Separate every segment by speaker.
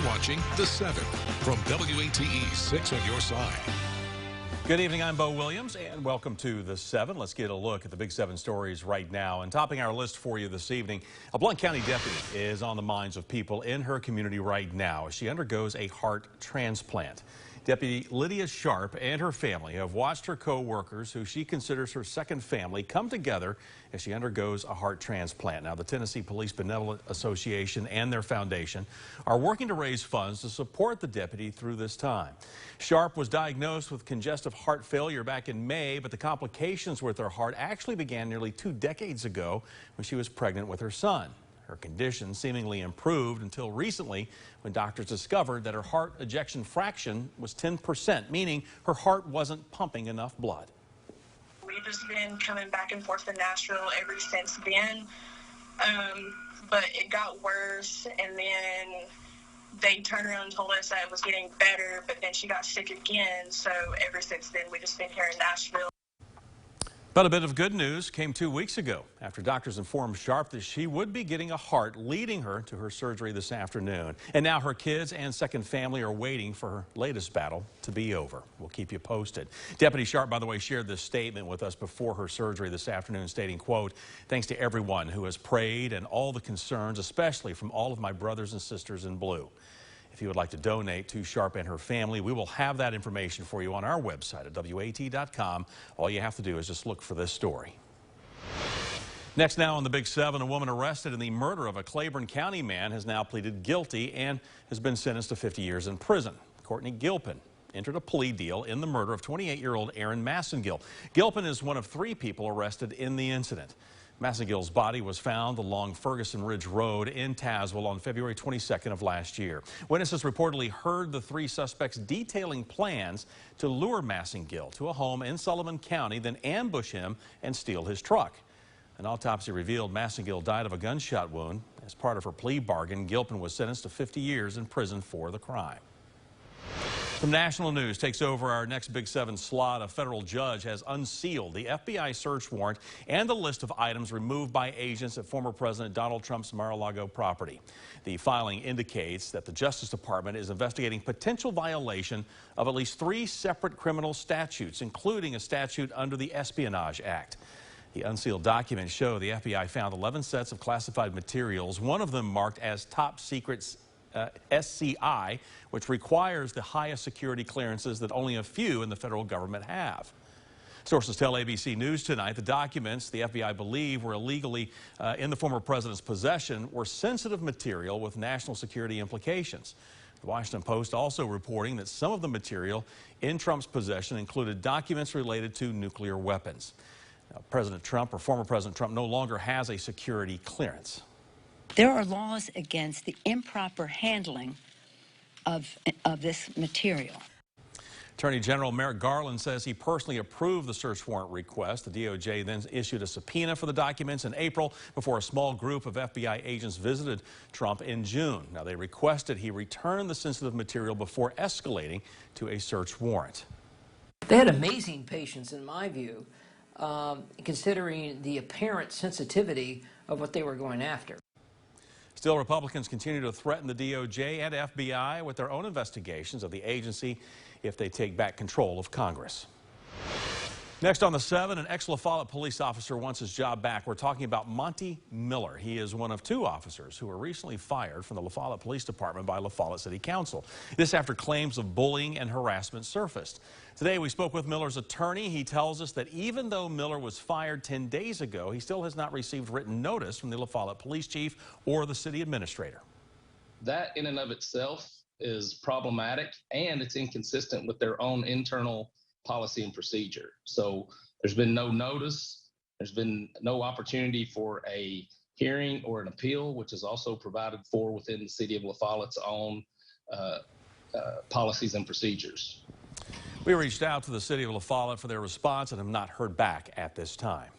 Speaker 1: watching The 7 from WATE 6 on your side.
Speaker 2: Good evening, I'm Bo Williams, and welcome to The 7. Let's get a look at the big 7 stories right now. And topping our list for you this evening, a Blount County deputy is on the minds of people in her community right now as she undergoes a heart transplant. Deputy Lydia Sharp and her family have watched her co-workers, who she considers her second family, come together as she undergoes a heart transplant. Now, the Tennessee Police Benevolent Association and their foundation are working to raise funds to support the deputy through this time. Sharp was diagnosed with congestive heart failure back in May, but the complications with her heart actually began nearly 2 decades ago when she was pregnant with her son. Her condition seemingly improved until recently when doctors discovered that her heart ejection fraction was 10%, meaning her heart wasn't pumping enough blood.
Speaker 3: We've just been coming back and forth to Nashville ever since then, but it got worse, and then they turned around and told us that it was getting better, but then she got sick again, so ever since then we've just been here in Nashville.
Speaker 2: But a bit of good news came 2 weeks ago after doctors informed Sharp that she would be getting a heart, leading her to her surgery this afternoon. And now her kids and second family are waiting for her latest battle to be over. We'll keep you posted. Deputy Sharp, by the way, shared this statement with us before her surgery this afternoon, stating, quote, "Thanks to everyone who has prayed and all the concerns, especially from all of my brothers and sisters in blue." If you would like to donate to Sharp and her family, we will have that information for you on our website at WAT.com. All you have to do is just look for this story. Next now on the Big 7, a woman arrested in the murder of a Claiborne County man has now pleaded guilty and has been sentenced to 50 years in prison. Courtney Gilpin entered a plea deal in the murder of 28-year-old Aaron Massengill. Gilpin is one of 3 people arrested in the incident. Massengill's body was found along Ferguson Ridge Road in Tazewell on February 22nd of last year. Witnesses reportedly heard the 3 suspects detailing plans to lure Massengill to a home in Sullivan County, then ambush him and steal his truck. An autopsy revealed Massengill died of a gunshot wound. As part of her plea bargain, Gilpin was sentenced to 50 years in prison for the crime. Some national news takes over our next Big 7 slot. A federal judge has unsealed the FBI search warrant and the list of items removed by agents at former President Donald Trump's Mar-a-Lago property. The filing indicates that the Justice Department is investigating potential violation of at least 3 separate criminal statutes, including a statute under the Espionage Act. The unsealed documents show the FBI found 11 sets of classified materials, one of them marked as top secret SCI, which requires the highest security clearances that only a few in the federal government have. Sources tell ABC News tonight the documents the FBI believe were illegally in the former president's possession were sensitive material with national security implications. The Washington Post also reporting that some of the material in Trump's possession included documents related to nuclear weapons. Now, President Trump, or former President Trump, no longer has a security clearance.
Speaker 4: There are laws against the improper handling of this material.
Speaker 2: Attorney General Merrick Garland says he personally approved the search warrant request. The DOJ then issued a subpoena for the documents in April before a small group of FBI agents visited Trump in June. Now, they requested he return the sensitive material before escalating to a search warrant.
Speaker 5: They had amazing patience, in my view, considering the apparent sensitivity of what they were going after.
Speaker 2: Still, Republicans continue to threaten the DOJ and FBI with their own investigations of the agency if they take back control of Congress. Next on the 7, an ex-Lafollette police officer wants his job back. We're talking about Monty Miller. He is one of 2 officers who were recently fired from the Lafollette Police Department by Lafollette City Council. This after claims of bullying and harassment surfaced. Today we spoke with Miller's attorney. He tells us that even though Miller was fired 10 days ago, he still has not received written notice from the Lafollette Police Chief or the city administrator.
Speaker 6: That in and of itself is problematic, and it's inconsistent with their own internal policy and procedure. So there's been no notice, there's been no opportunity for a hearing or an appeal, which is also provided for within the city of Lafollette's own policies and procedures.
Speaker 2: We reached out to the city of Lafollette for their response and have not heard back at this time.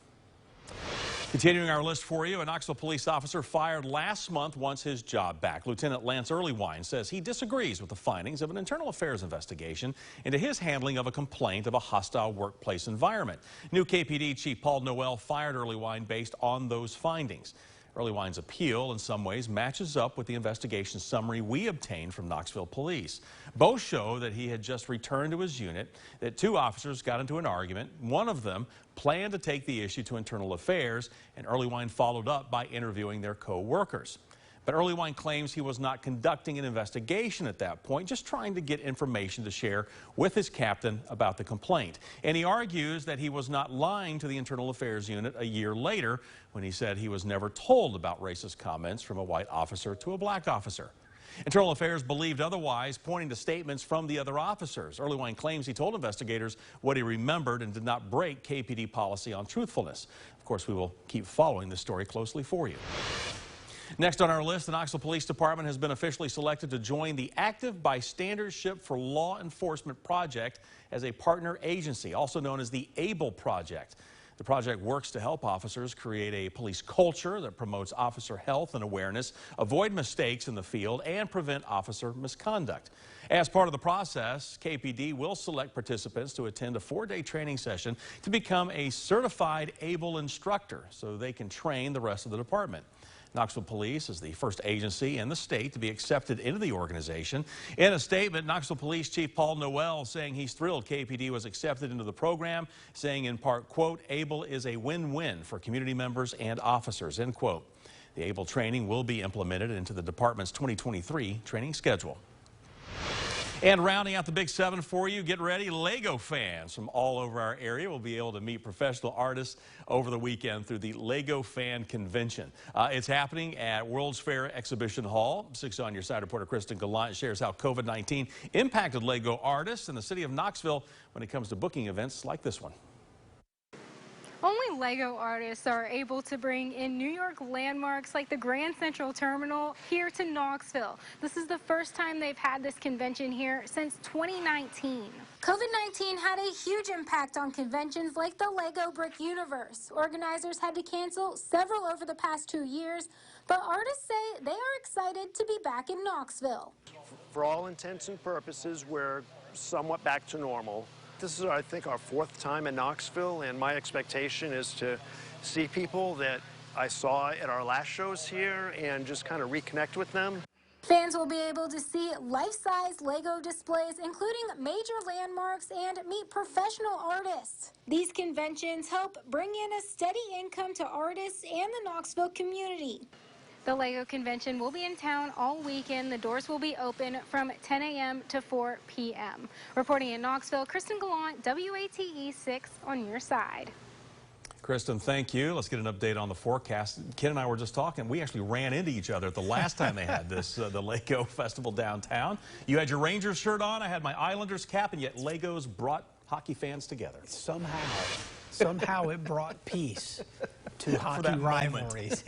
Speaker 2: Continuing our list for you, a Knoxville police officer fired last month wants his job back. Lieutenant Lance Earlywine says he disagrees with the findings of an internal affairs investigation into his handling of a complaint of a hostile workplace environment. New KPD Chief Paul Noel fired Earlywine based on those findings. Early Wine's appeal in some ways matches up with the investigation summary we obtained from Knoxville Police. Both show that he had just returned to his unit, that two officers got into an argument. One of them planned to take the issue to internal affairs, and Early Wine followed up by interviewing their co-workers. But Early Wine claims he was not conducting an investigation at that point, just trying to get information to share with his captain about the complaint. And he argues that he was not lying to the Internal Affairs Unit a year later when he said he was never told about racist comments from a white officer to a black officer. Internal Affairs believed otherwise, pointing to statements from the other officers. Early Wine claims he told investigators what he remembered and did not break KPD policy on truthfulness. Of course, we will keep following this story closely for you. Next on our list, the Knoxville Police Department has been officially selected to join the Active Bystandership for Law Enforcement Project as a partner agency, also known as the ABLE Project. The project works to help officers create a police culture that promotes officer health and awareness, avoid mistakes in the field, and prevent officer misconduct. As part of the process, KPD will select participants to attend a 4-day training session to become a certified ABLE instructor so they can train the rest of the department. Knoxville Police is the first agency in the state to be accepted into the organization. In a statement, Knoxville Police Chief Paul Noel saying he's thrilled KPD was accepted into the program, saying in part, quote, ABLE is a win-win for community members and officers, end quote. The ABLE training will be implemented into the department's 2023 training schedule. And rounding out the Big 7 for you, get ready, Lego fans from all over our area will be able to meet professional artists over the weekend through the Lego Fan Convention. It's happening at World's Fair Exhibition Hall. 6 on Your Side reporter Kristen Gallant shares how COVID-19 impacted Lego artists in the city of Knoxville when it comes to booking events like this one.
Speaker 7: Only Lego artists are able to bring in New York landmarks like the Grand Central Terminal here to Knoxville. This is the first time they've had this convention here since 2019.
Speaker 8: COVID-19 had a huge impact on conventions like the Lego Brick Universe. Organizers had to cancel several over the past 2 years, but artists say they are excited to be back in Knoxville.
Speaker 9: For all intents and purposes, we're somewhat back to normal. This is, I think, our 4th time in Knoxville, and my expectation is to see people that I saw at our last shows here and just kind of reconnect with them.
Speaker 8: Fans will be able to see life-size Lego displays, including major landmarks, and meet professional artists. These conventions help bring in a steady income to artists and the Knoxville community.
Speaker 7: The Lego convention will be in town all weekend. The doors will be open from 10 a.m. to 4 p.m. Reporting in Knoxville, Kristen Gallant, WATE 6 on your side.
Speaker 2: Kristen, thank you. Let's get an update on the forecast. Ken and I were just talking. We actually ran into each other the last time they had this, the Lego Festival downtown. You had your Rangers shirt on. I had my Islanders cap, and yet Legos brought hockey fans together.
Speaker 10: Somehow it brought peace to hockey rivalries.